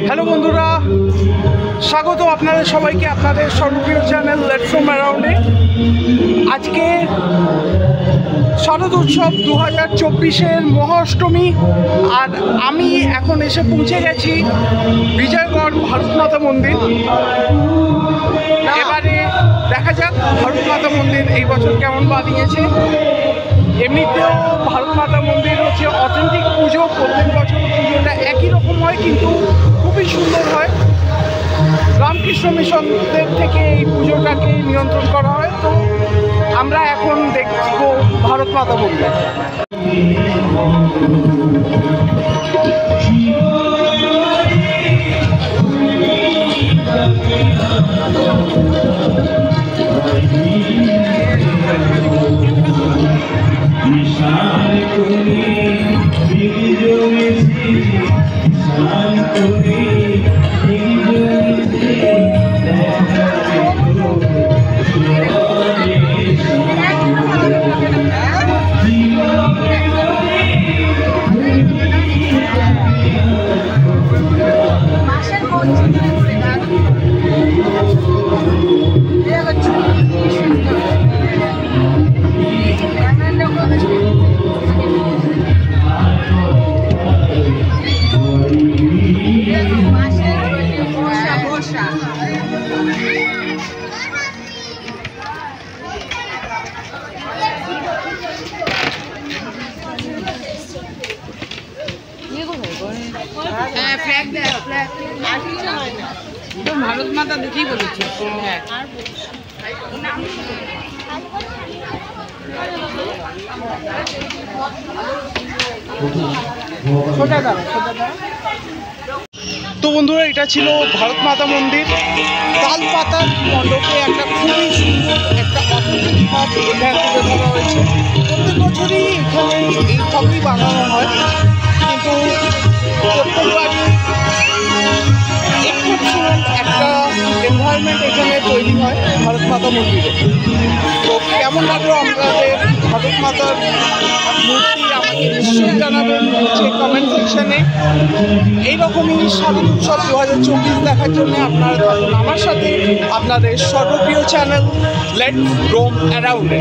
Hello বন্ধুরা, স্বাগত আপনাদের সবাইকে আপনাদের সর্বপ্রিয় চ্যানেল লেটস রোম অ্যারাউন্ডে। আজকে শারদ উৎসব 2024-এর মহাষ্টমী, আর আমি এখন এসে পৌঁছে গেছি বিজয়গড় ভারত মাতা মন্দির। এবারে দেখা যাক ভারত মাতা মন্দির এই বছর কেমন বানিয়েছে। এমনিতেও ভারত মাতা মন্দির হচ্ছে অথেন্টিক পুজো, প্রত্যেক বছর পুজোটা একই রকম হয় কিন্তু খুবই সুন্দর হয়। রামকৃষ্ণ মিশনদের থেকে এই পুজোটাকে নিয়ন্ত্রণ করা হয়। তো আমরা এখন দেখব ভারত মাতা মন্দির। ভারত মাতা দেখেই বলেছি। তো বন্ধুরা, এটা ছিল ভারত মাতা মন্দির। তাল পাতার মণ্ডপে একটা খুবই সুন্দর একটা অথেন্টিক ভাব এখানে তুলে ধরা হয়েছে। প্রত্যেক বছরই এখানে এইভাবেই বানানো হয়, কিন্তু প্রত্যেকবারই এক্সেপশনাল একটা এনভায়রনমেন্ট এখানে তৈরি হয় ভারত মাতা মন্দিরে। তো কেমন লাগলো আমাদের ভারত মাতার মূর্তি আমাকে নিশ্চয়ই জানাবেন হচ্ছে কমেন্ট সেকশনে। এইরকমই শারদ উৎসব 2024 দেখার জন্য আপনারা থাকুন আমার সাথে আপনাদের সর্বপ্রিয় চ্যানেল লেটস রোম অ্যারাউন্ডে।